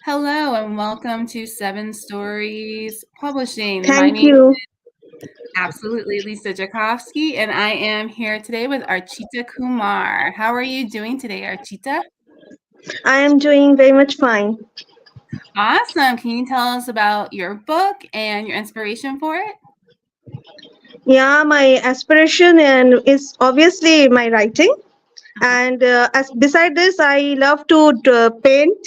Hello and welcome to Seven Stories Publishing. My Thank name you. is absolutely Lisa Jakovsky, and I am here today with Archita Kumar. How are you doing today, Archita? I am doing very much fine. Awesome. Can you tell us about your book and your inspiration for it? Yeah, my aspiration and is obviously my writing, and as beside this, I love to paint.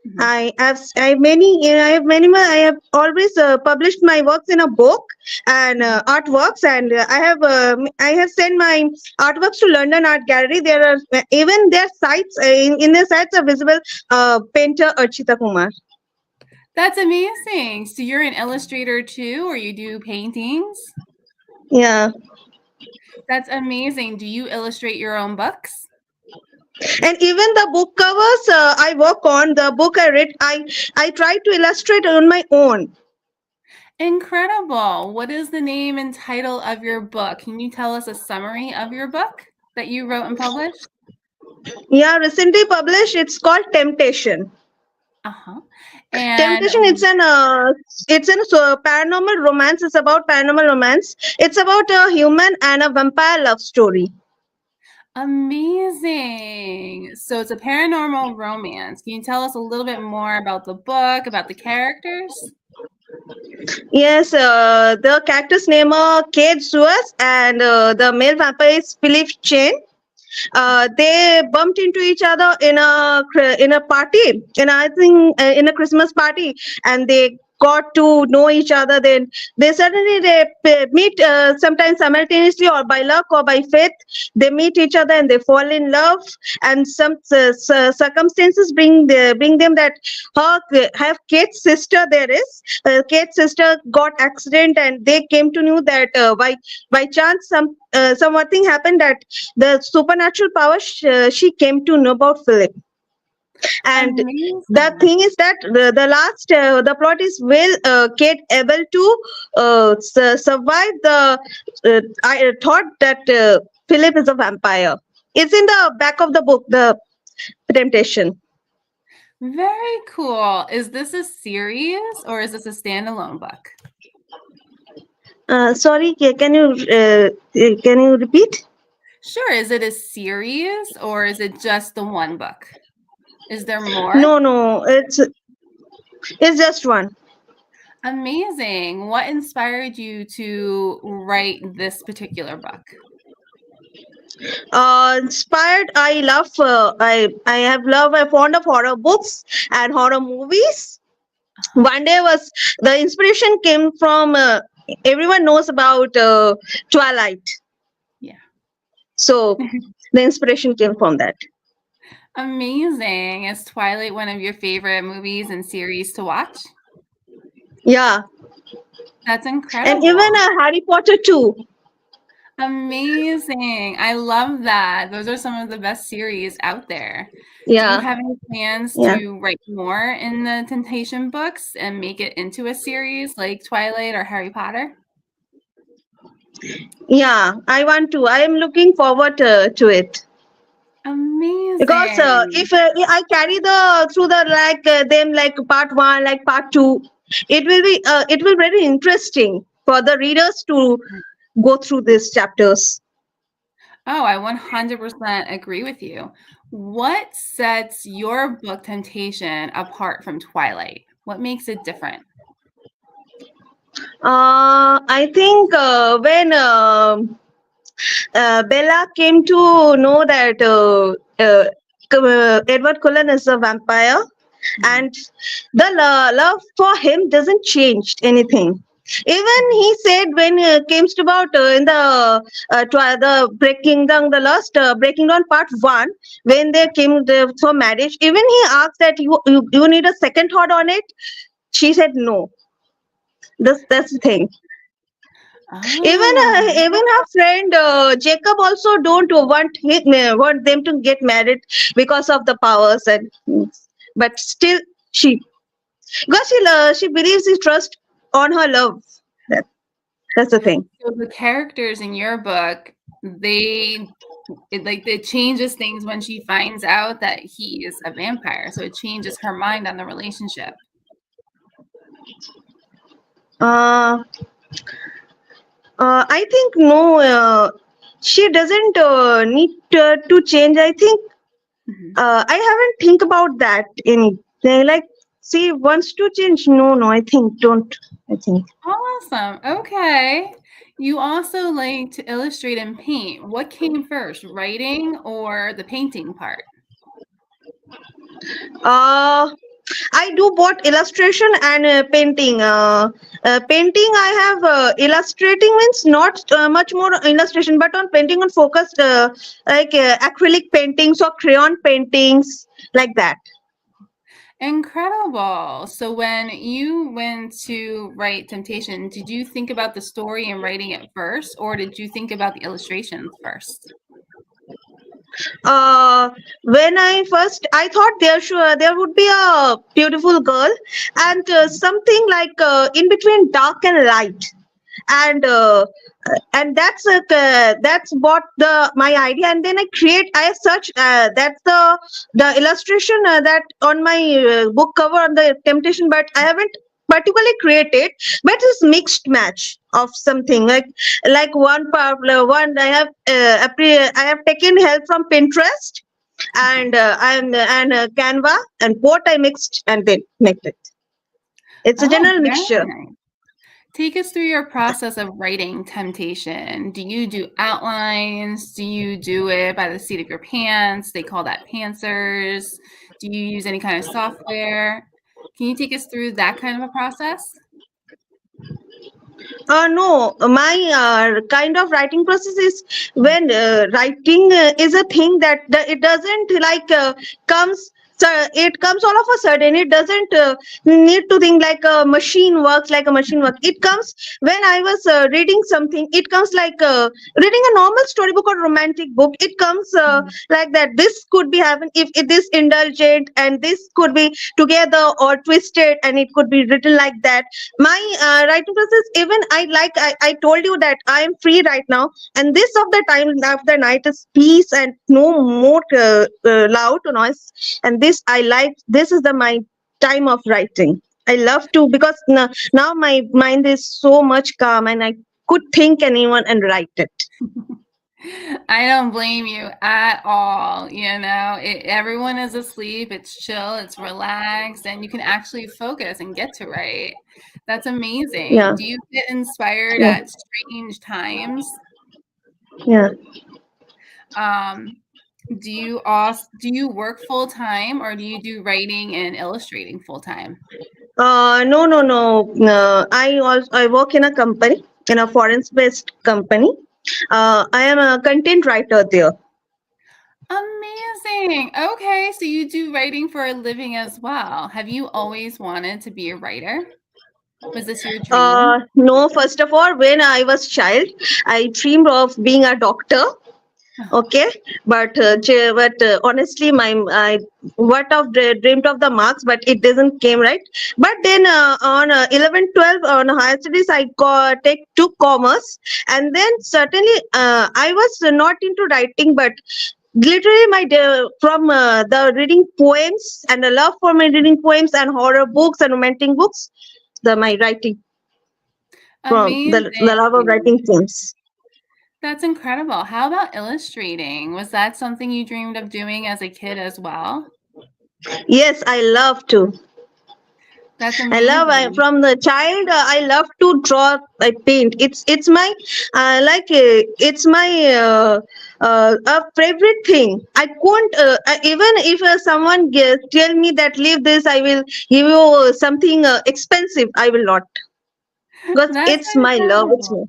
Mhm. I have many I have always published my works in a book and artworks, and I have sent my artworks to London Art Gallery. There are even their sites in their sites are visible. Painter Archita Kumar. That's amazing. So you're an illustrator too, or you do paintings? Yeah. That's amazing. Do you illustrate your own books? And even the book covers I work on, the book I read, I try to illustrate on my own. Incredible. What is the name and title of your book? Can you tell us a summary of your book that you wrote and published? Yeah, recently published, it's called Temptation. Uh-huh. And Temptation, it's an paranormal romance. It's about paranormal romance. It's about a human and a vampire love story. amazing. So it's a paranormal romance. Can you tell us a little bit more about the book, about the characters? Yes, the character's name are Kate Suez, and the male vampire is Philip Chain. They bumped into each other in a party, and I think in a Christmas party, and they got to know each other. Then they meet sometimes simultaneously or by luck or by faith. They meet each other and they fall in love. And some circumstances bring them that have Kate's sister. There is Kate's sister got accident, and they came to know that by chance some thing happened that the supernatural power she came to know about Philip. And the Amazing. thing is that the plot is, will Kate able to survive the I thought that Philip is a vampire. It's in the back of the book, the temptation. Very cool. Is this a series or is this a standalone book? Sorry, can you repeat? Sure. Is it a series or is it just the one book? Is there more? No, it's just one. Amazing. What inspired you to write this particular book? Inspired, I'm fond of horror books and horror movies. One day was the inspiration came from everyone knows about Twilight, Yeah. so the inspiration came from that. Amazing. Is Twilight one of your favorite movies and series to watch? Yeah, That's and incredible. even Harry Potter too. Amazing. I love that. Those are some of the best series out there. Do you Yeah, have any plans yeah, to write more in the Temptation books and make it into a series like Twilight or Harry Potter? yeah. I am looking forward to it. Because Amazing. if I carry the through the them like part one, like part two, it will very interesting for the readers to go through these chapters. Oh, I 100% agree with you. What sets your book Temptation apart from Twilight? What makes it different? I think when Bella came to know that Edward Cullen is a vampire, and the love for him doesn't change anything. Even he said when it came to about in the breaking down the last breaking down part one, when they came for marriage, even he asked that you need a second thought on it. She said no. That's the thing. Oh, Even her friend Jacob also don't want them to get married because of the powers, and but still she, because she believes she trust on her love. That, that's the thing. so the characters in your book it changes things when she finds out that he is a vampire. So it changes her mind on the relationship. Uh, I think no, she doesn't need to change. I think Mhm. I haven't think about that anything. Like she wants to change. No, no, I think don't. I think. Awesome. Okay. You also like to illustrate and paint. What came first, writing or the painting part? Uh, I do both illustration and painting. Painting, I have illustrating means not much more illustration, but on painting on focused like acrylic paintings or crayon paintings like that. Incredible. So when you went to write Temptation, did you think about the story and writing it first, or did you think about the illustrations first? uh, when I thought there would be a beautiful girl and something like in between dark and light, and that's what the my idea. And then I search that's the illustration that on my book cover on the temptation, but I haven't particularly created, but it's mixed match of something like one part one I have taken help from Pinterest and Canva, and both I mixed and then make it. It's a Oh, general very mixture. nice. Take us through your process of writing Temptation. Do you do outlines? Do you do it by the seat of your pants? They call that pantsers. Do you use any kind of software? Can you take us through that kind of a process? No, my kind of writing process is when writing is a thing that it doesn't comes. So it comes all of a sudden. It doesn't need to think like a machine works like a machine work. It comes when I was reading something. It comes like reading a normal storybook or romantic book. It comes Mhm. like that. This could be happen if it is indulgent, and this could be together or twisted, and it could be written like that. My writing process, even I told you that I am free right now, and this of the time of the night is peace and no more loud noise, and this I like. This is the my time of writing. I love to because now my mind is so much calm, and I could think anyone and write it. I don't blame you at all. Everyone is asleep. It's chill, it's relaxed, and you can actually focus and get to write. That's amazing. Yeah, Do you get inspired yeah, at strange times? yeah. Um, do you work full time or do you do writing and illustrating full time? No, no, no. I work in a company, in a foreign based company. I am a content writer there. Amazing. Okay, so you do writing for a living as well. Have you always wanted to be a writer? Was this your dream? No, first of all, when I was child, I dreamed of being a doctor. Okay, but honestly, my I dreamt of the marks, but it doesn't came right. But then on 11, 12 on higher studies, take took commerce, and then certainly I was not into writing, but literally from the reading poems and the love for my reading poems and horror books and romantic books, the my writing from the love of Amazing. writing poems. That's incredible. How about illustrating? Was that something you dreamed of doing as a kid as well? Yes, I love to. That's amazing. From the child. I love to draw. I paint. It's my it's my a favorite thing. I can't even if someone tell me that leave this, I will give you something expensive. I will not, because That's it's my love. It's incredible. my,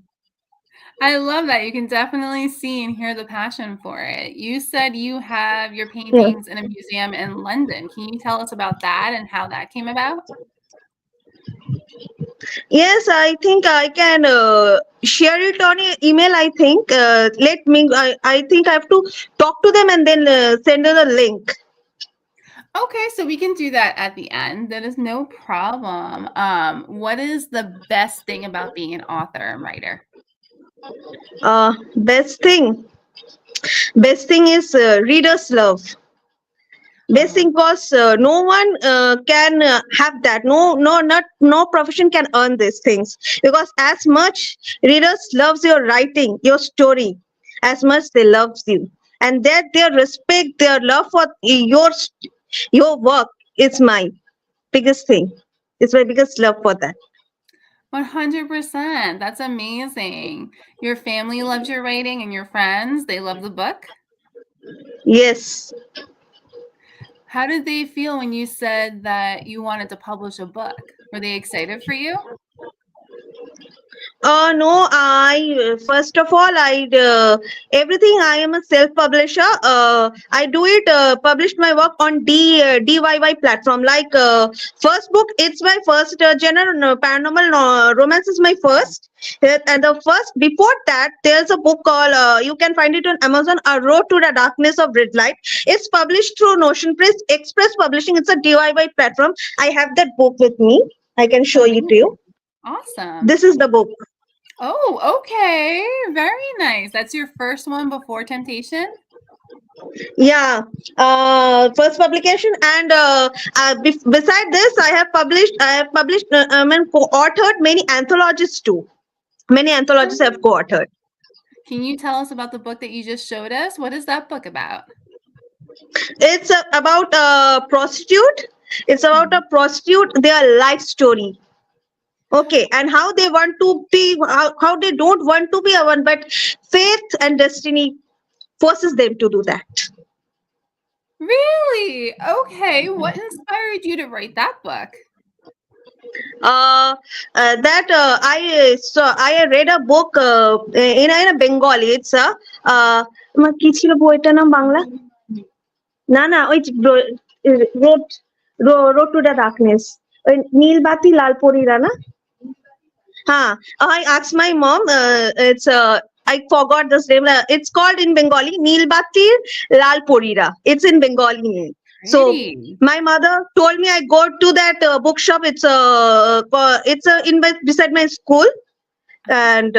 I love that. You can definitely see and hear the passion for it. You said you have your yeah. paintings in a museum in London. Can you tell us about that and how that came about? Yes, I think I can share it on email. I think let me. I think I have to talk to them and then send her the link. Okay, so we can do that at the end. That is no problem. What is the best thing about being an author and writer? Best thing. Best thing is readers' love. Best Uh-huh. thing because no one can have that. No profession can earn these things because as much readers loves your writing, your story, as much they loves you, and that their respect, their love for your work is my biggest thing. It's my biggest love for that. 100%. That's amazing. Your family loves your writing and your friends, they love the book? Yes. How did they feel when you said that you wanted to publish a book? Were they excited for you? No, I first of all, I everything. I am a self-publisher. I do it. Published my work on DIY platform. Like first book, it's my first genre. No, paranormal romance is my first. And the first before that, there's a book called. You can find it on Amazon. A Road to the Darkness of Red Light. It's published through Notion Press Express Publishing. It's a DIY platform. I have that book with me. I can show it to you. Amazing. Awesome. This is the book. Oh, okay. Very nice. That's your first one before Temptation? Yeah, first publication, and beside this, I have published, and co-authored many anthologies too. Many anthologies I have co-authored. Can you tell us about the book that you just showed us? What is that book about? It's about a prostitute. It's about a prostitute, their life story. Okay, and how they want to be, how they don't want to be a one, but faith and destiny forces them to do that. Really? Okay. What inspired you to write that book? That I read a book in a Bengali. It's a আমার কি ছিল বইটার নাম বাংলা? না ওই road road to the darkness, ওই নীল বাতি লাল পরীরা না? Huh. I asked my mom. It's I forgot this name. It's called in Bengali Nilbati Lal Porira. It's in Bengali name. So Pretty. my mother told me I go to that bookshop. It's beside my school, and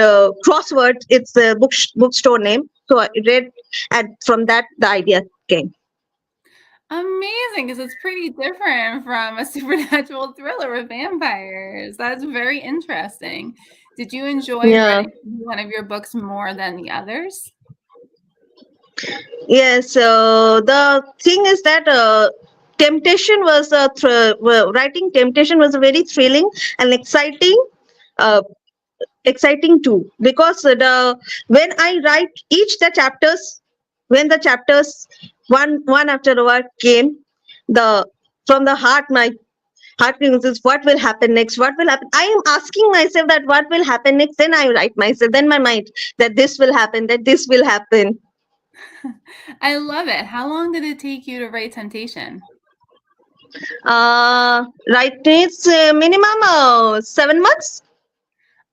Crossword. It's the bookstore name. So I read, and from that the idea came. Amazing, because it's pretty different from a supernatural thriller with vampires. That's very interesting. Did you enjoy Yeah. reading one of your books more than the others? Yes. The thing is that temptation was writing temptation was very thrilling and uh, exciting too, because the when I write each the chapters, when the chapters one after the one came, the from the heart, my heart is what will happen next, what will happen. I am asking myself that what will happen next, then I write myself, then my mind that this will happen, that this will happen. I love it. How long did it take you to write Temptation? Right, it's minimum 7 months.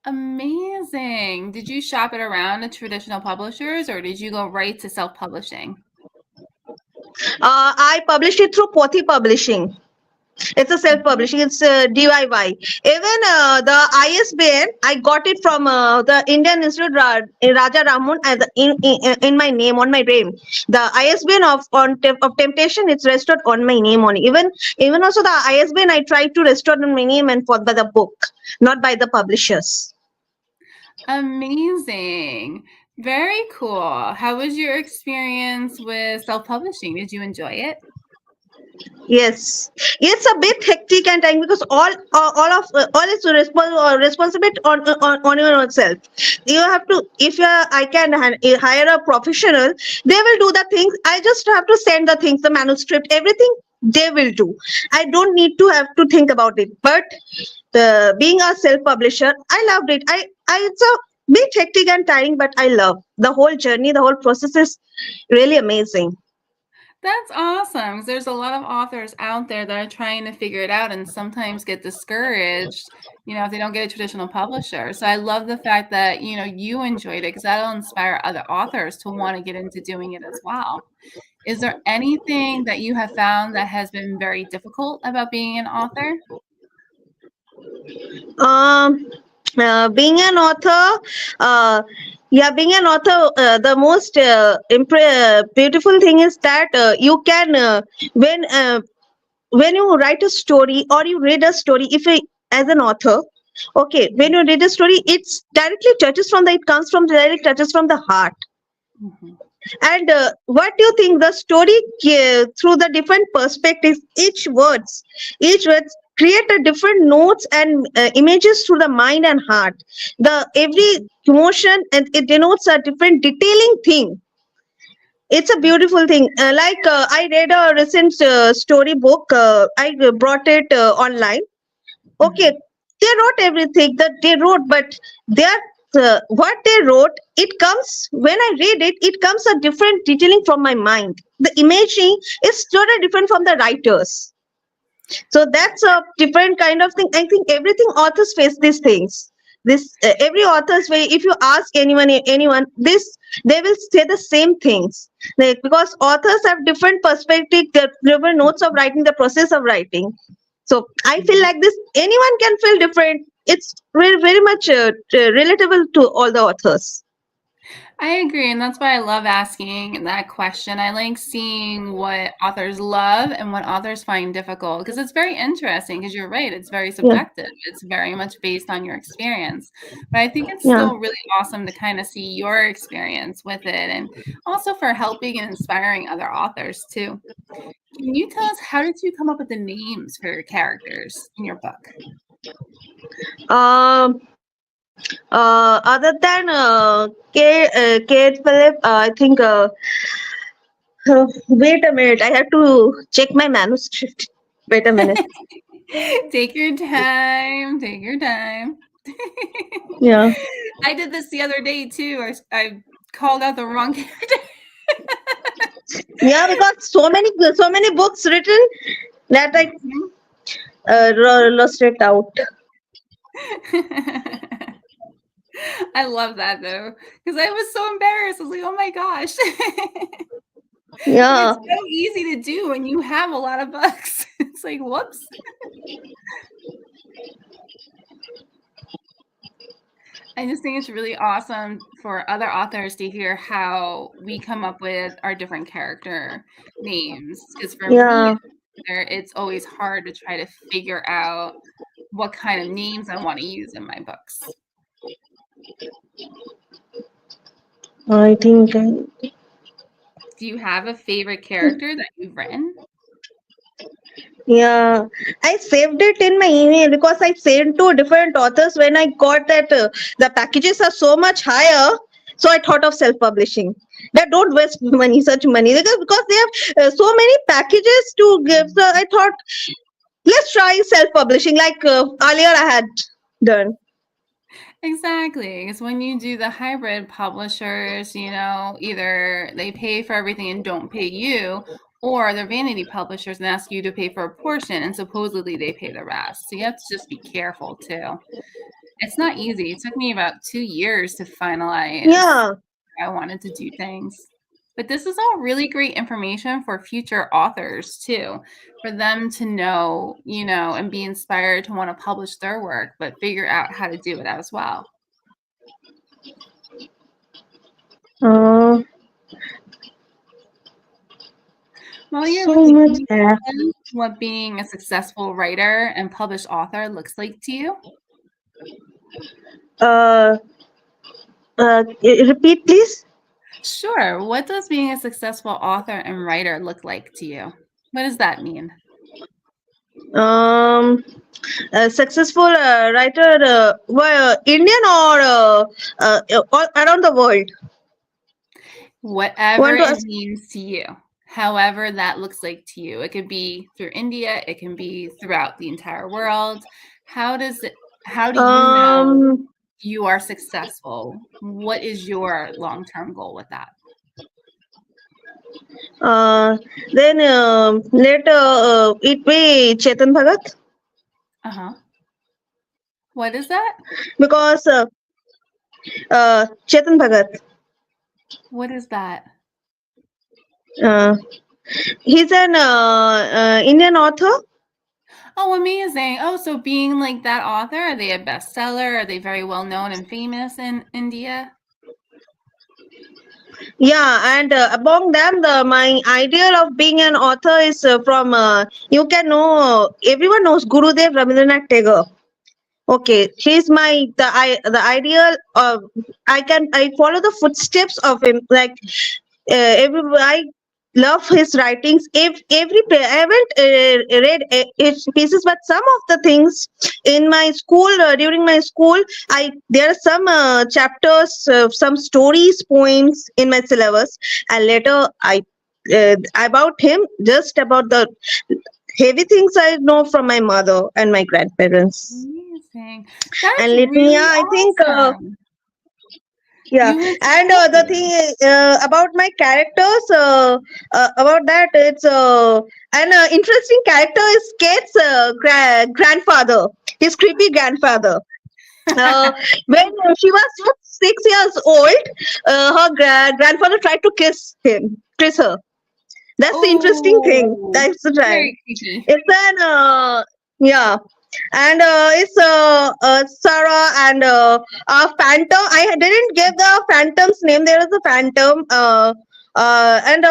Amazing. Did you shop it around to traditional publishers or did you go right to self-publishing? I published it through Pothi Publishing. It's a self-publishing. It's DIY. Even the ISBN, I got it from the Indian Institute Raja Raman in my name, on my name. The ISBN of Temptation, it's restored on my name only. Even also the ISBN, I tried to restore on my name and by the book, not by the publishers. Amazing. Very cool. How was your experience with self-publishing? Did you enjoy it? Yes, it's a bit hectic and time because all is responsibility on your own self. You have to, if you are, I can hire a professional. They will do the things. I just have to send the things, the manuscript, everything they will do. I don't need to have to think about it. But being a self-publisher, I loved it. It's a bit hectic and tiring, but I love the whole journey. The whole process is really amazing. That's awesome, 'cause there's a lot of authors out there that are trying to figure it out and sometimes get discouraged, if they don't get a traditional publisher. So I love the fact that, you enjoyed it because that'll inspire other authors to want to get into doing it as well. Is there anything that you have found that has been very difficult about being an author? Being an author, Yeah, being an author, the most beautiful thing is that you can when you write a story or you read a story, if you, as an author, okay, when you read a story, it's directly touches from the, it comes from directly touches from the heart. Mhm. And what do you think the story through the different perspectives, each words create a different notes and images through the mind and heart. The every emotion and it denotes a different detailing thing. It's a beautiful thing. I read a recent story book. I brought it online. Okay, Mhm. they wrote everything that they wrote, but they are what they wrote. It comes when I read it. It comes a different detailing from my mind. The imagery is totally different from the writers. So that's a different kind of thing. I think everything authors face these things. This every author's way. If you ask anyone, this they will say the same things. Because authors have different perspective, different notes of writing, the process of writing. So I feel like this. Anyone can feel different. It's very much relatable to all the authors. I agree, and that's why I love asking that question. I like seeing what authors love and what authors find difficult because it's very interesting. Because you're right, it's very Yeah, subjective. It's very much based on your experience. But I think it's yeah. still really awesome to kind of see your experience with it and also for helping and inspiring other authors too. Can you tell us how did you come up with the names for your characters in your book? Um, Other than Kate Philip, I think. Wait a minute. I have to check my manuscript. Wait a minute. Take your time. Take your time. Yeah. I did this the other day too. I called out the wrong character. Yeah, because so many books written that I lost it out. I love that though, because I was so embarrassed. I was like, oh my gosh. But Yeah. it's so easy to do when you have a lot of books. It's like, whoops. I just think it's really awesome for other authors to hear how we come up with our different character names. Because for me, Yeah. it's always hard to try to figure out what kind of names I want to use in my books. I think. Do you have a favorite character that you've written? Yeah, I saved it in my email because I sent to different authors when I got that the packages are so much higher. So I thought of self-publishing. That don't waste money, such money, because they have so many packages to give. So I thought, let's try self-publishing like earlier I had done. Exactly. Because when you do the hybrid publishers, either they pay for everything and don't pay you, or they're vanity publishers and ask you to pay for a portion and supposedly they pay the rest. So you have to just be careful too. It's not easy. It took me about 2 years to finalize Yeah. how I wanted to do things. But this is all really great information for future authors too, for them to know, and be inspired to want to publish their work, but figure out how to do it as well. Uh, While you're so reading, much. can you tell us what being a successful writer and published author looks like to you? Uh, Repeat, please. Sure. What does being a successful author and writer look like to you? What does that mean? Um, a successful writer, Indian or all around the world. Whatever Want to it ask? means to you, however that looks like to you. It could be through India, it can be throughout the entire world. How do you know Um, you are successful? What is your long-term goal with that? uh, then let it be Chetan Bhagat Uh-huh. What is that? because Chetan Bhagat. What is that? Uh, he's an Indian author. Oh, amazing. Oh, so being like that author, are they a bestseller? Are they very well known and famous in India? Yeah, and among them, my idea of being an author is from you can know everyone knows Gurudev Rabindranath Tagore. Okay, he's the ideal. I follow the footsteps of him. Like I love his writings. If I haven't read his pieces, but some of the things in my school during my school, I there are some chapters, some stories, poems in my syllabus, and later I about him, just about the heavy things I know from my mother and my grandparents. Amazing. That And is let me, really yeah, I think, awesome. yeah. You went to And school the for thing it. about my characters, about that, it's an interesting character is Kate's grandfather, his creepy grandfather. Uh, when she was just 6 years old, her grandfather tried to kiss her. That's the interesting thing. Oh, That's the time. very creepy. It's an yeah, and it's Sarah and Phantom. I didn't give the Phantom's name. There is a Phantom. And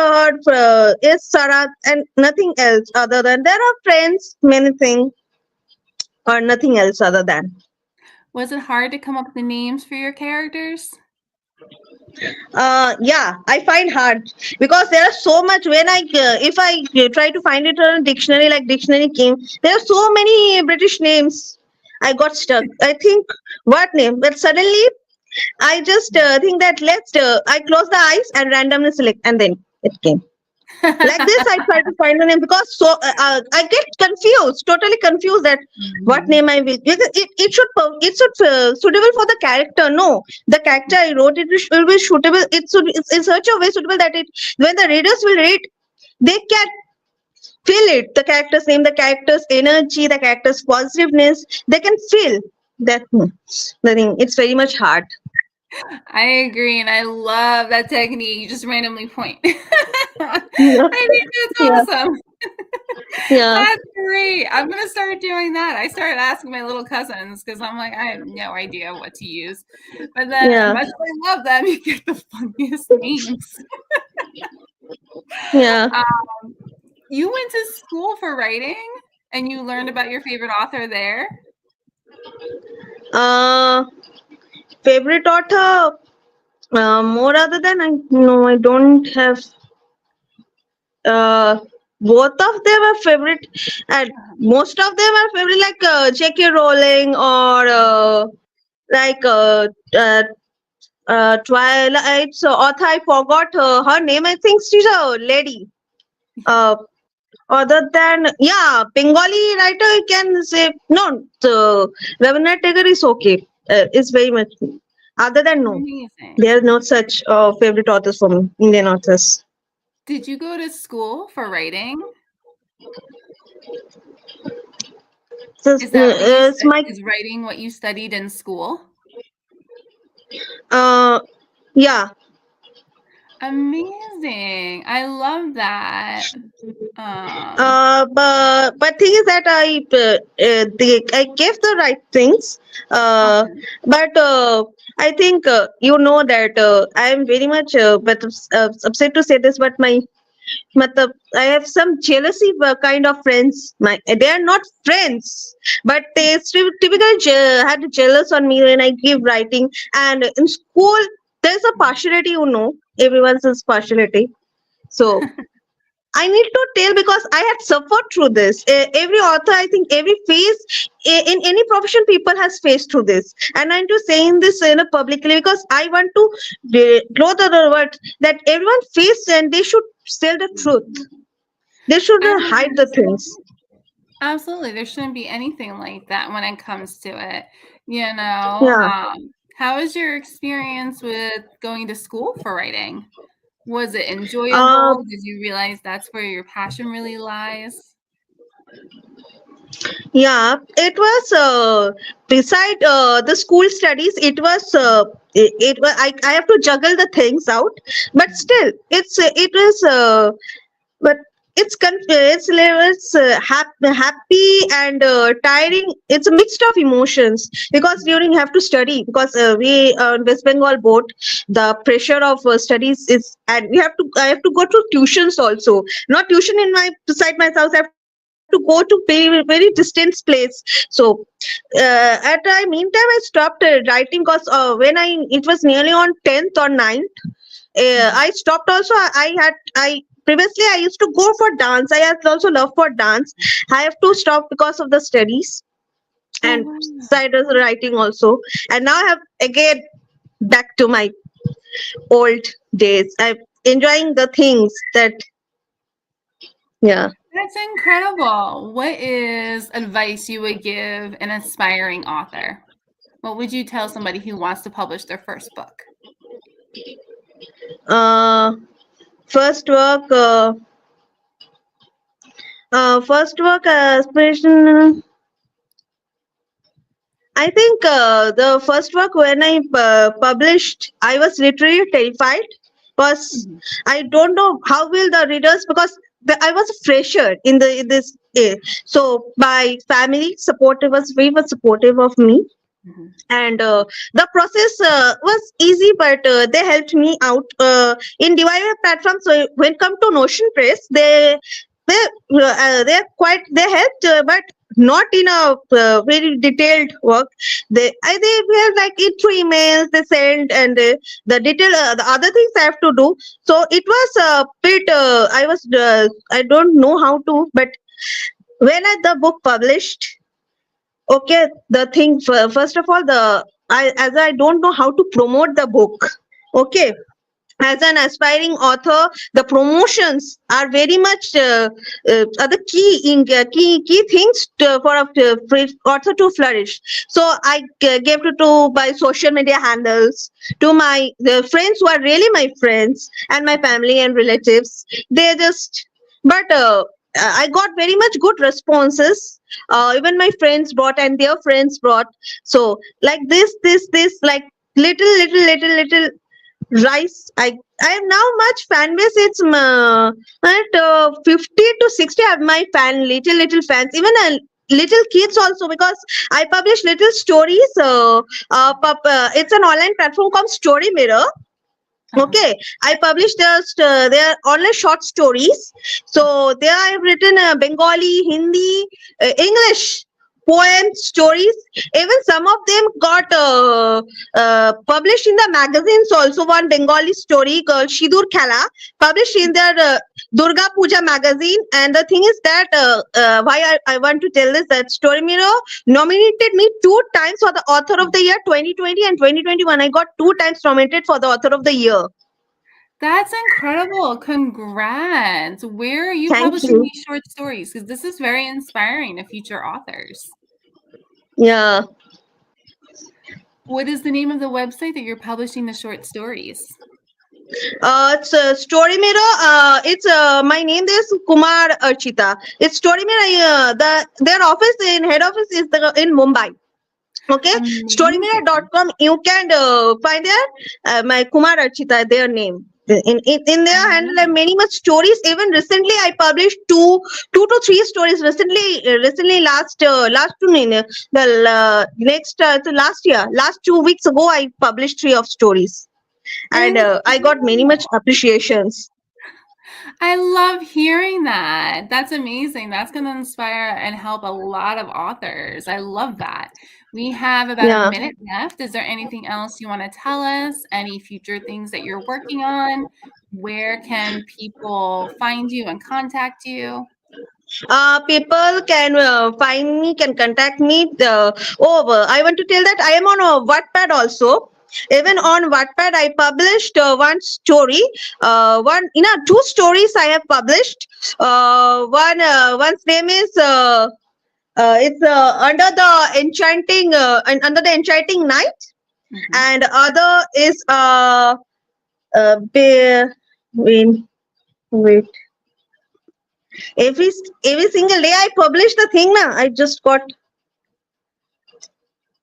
is Sarah and nothing else other than there are friends, many things, or nothing else other than. Was it hard to come up with the names for your characters? Yeah, I find hard because there are so much. When I if I try to find it on a dictionary, like dictionary came, there are so many British names. I got stuck. I think what name, but suddenly I just think that I close the eyes and randomly select, and then it came. Like this, I try to find a name because I get confused, totally confused that what Mhm. name I will. Because it should suitable for the character. No, the character I wrote will be suitable. It should it's in such a way suitable that it when the readers will read, they can feel it. The character's name, the character's energy, the character's positiveness. They can feel that. The thing. It's very much hard. I agree, and I love that technique. You just randomly point. I Yeah, think yeah, that's awesome. yeah, That's great. I'm gonna start doing that. I started asking my little cousins because I'm like, I have no idea what to use. But then, as yeah, much as I love them, you get the funniest names. yeah. Um, you went to school for writing, and you learned about your favorite author there. Uh, Favorite author? More other than I no, I don't have. Uh, Both of them are favorite, and most of them are favorite. Like J.K. Rowling or like Twilight's author. I forgot her name. I think she's a lady. Uh, Other than Bengali writer, you can say no. So Rabindranath Tagore is okay. It's very much. Other than no. Amazing. There are no such favorite authors from Indian authors. Did you go to school for writing? So, Is that what you it's my is writing what you studied in school? uh, yeah. Amazing. I love that. But thing is that I gave the right things. Okay. But I think you know that I am very much upset to say this, but my matlab, I have some jealousy kind of friends. They are not friends, but they still typically had jealous on me when I give writing. And in school, there's a partiality, everyone's is partiality. So I need to tell because I had suffered through this. Every author, I think, every phase in any profession, people has faced through this. And I'm just saying this publicly because I want to glow the word that everyone faced and they should tell the truth. They should I not would hide the things. absolutely. There shouldn't be anything like that when it comes to it. You know, Yeah. how was your experience with going to school for writing? Was it Uh, enjoyable? Did you realize that's where your passion really lies? yeah, it was beside the school studies. It was I have to juggle the things out, but still, it was but happy and tiring. It's a mixed of emotions because during have to study because we West Bengal board, the pressure of studies is, and we have to I have to go to tuitions also, not tuition in my beside my house. I have to go to very distance place. So at I meantime I stopped writing because when it was nearly on 10th or 9th, I Mhm. stopped also. I previously I used to go for dance. I have also love for dance. I have to stop because of the studies Oh, and wow. side of the writing also. And now I have again back to my old days. I'm enjoying the things that, yeah. That's incredible. What is advice you would give an aspiring author? What would you tell somebody who wants to publish their first book? Uh, first work. First work aspiration. I think the first work when I published, I was literally terrified because Mhm. I don't know how will the readers, because I was a fresher in this. So my family supportive was very much supportive of me, Mhm. and the process was easy, but they helped me out in divided platform. So when come to Notion Press, they they're quite, they helped, but not in a very detailed work. They were like it through emails they sent, and the detail the other things I have to do. So it was a bit I don't know how to, but when the book published, okay, the thing first of all, as I don't know how to promote the book. Okay, as an aspiring author, the promotions are very much are the key things for a author to flourish. So I gave to by social media handles to my friends who are really my friends and my family and relatives. They just, but I got very much good responses. Even my friends brought and their friends brought. So like this like little rice. I am now much fan base. It's at 50 to 60 have my little fans, even little kids also, because I publish little stories. It's an online platform called Story Mirror. Uh-huh. Okay, I published just their online short stories. Uh-huh. So there I have written Bengali, Hindi, English poems, stories. Even some of them got published in the magazines. Also, one Bengali story called Shidur Khala published in their Durga Puja magazine. And the thing is that why I want to tell this, that Story Mirror nominated me 2 times for the author of the year 2020 and 2021. I got 2 times nominated for the author of the year. That's incredible. Congrats. Where are you Thank publishing you. these short stories? Because this is very inspiring to future authors. Yeah. What is the name of the website that you're publishing the short stories? It's Story Mirror. It's my name is Kumar Archita. It's Story Mirror. Their office in head office is in Mumbai. Okay, Amazing. storymirror.com. You can find there my Kumar Archita, their name. In I their handle, love I have many much stories. Even recently, I published two to three stories. Recently, last two the next so last 2 weeks ago, I published three of stories, and I got many much Incredible. appreciations. I love hearing that. That's amazing. That's going to inspire and help a lot of authors. I love that. We have about a Yeah. minute left. Is there anything else you want to tell us? Any future things that you're working on? Where can people find you and contact you? People can find me, can contact me. I want to tell that I am on a Wattpad also. Even Okay. on Wattpad, I published one story. Two stories I have published. One's name is it's under the enchanting night, Mhm. and other is be, wait, wait. Every every single day I publish the thing. Na, I just got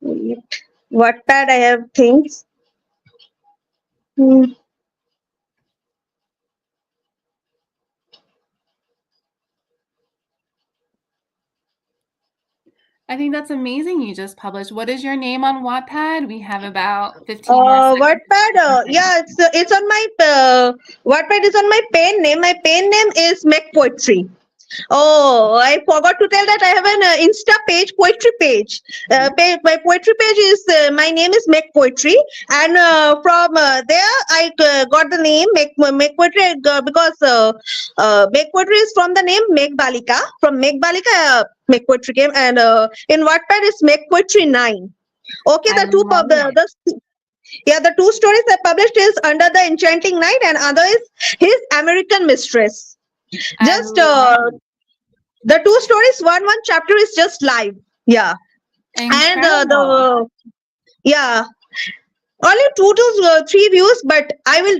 Wattpad. I have things. Hmm. I think that's amazing you just published. What is your name on Wattpad? We have about 15 more seconds. Wattpad, yeah, it's on my Wattpad is on my pen name. My pen name is Mech Poetry. Oh, I forgot to tell that I have an Insta page, poetry page. My poetry page is my name is Mech Poetry, and from there I got the name Mech Poetry because Mech Poetry is from the name Meg Balika. From Meg Balika, Mech Poetry came, and in Wattpad is Mech Poetry 9. Okay, I the two love it. yeah, the two stories I published is Under the Enchanting Night, and other is His American Mistress. Just the two stories, one chapter is just live. Yeah, and Incredible. yeah, only 2 to 3 views, but I will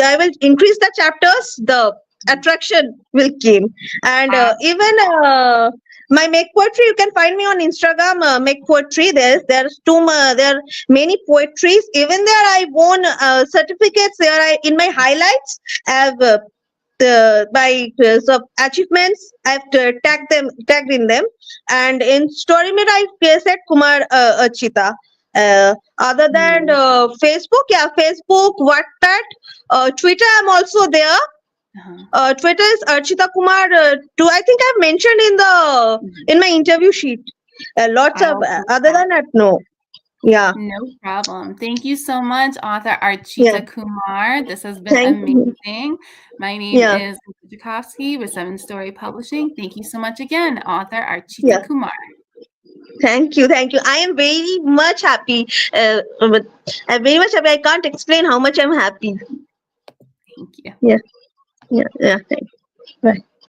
I will increase the chapters, the attraction will came, and even my Make Poetry, you can find me on Instagram, Make Poetry. There's there are many poetries. Even there, I won certificates. There, I in my highlights I have by so achievements. I've tagged in them, and in StoryMate I said Kumar Archita. Other than Facebook, yeah, Facebook, Wattpad, Twitter, I'm also there. Twitter is Archita Kumar. Too, I think I've mentioned in my interview sheet. Lots of other than that, no. Yeah. No problem. Thank you so much, author Archita Kumar. This has been amazing. My name is Jakovsky with 7 Story Publishing. Thank you so much again, author Archita Kumar. Thank you. I am very much happy. I'm very much happy. I can't explain how much I'm happy. Thank you. Yeah. Thank you. Bye.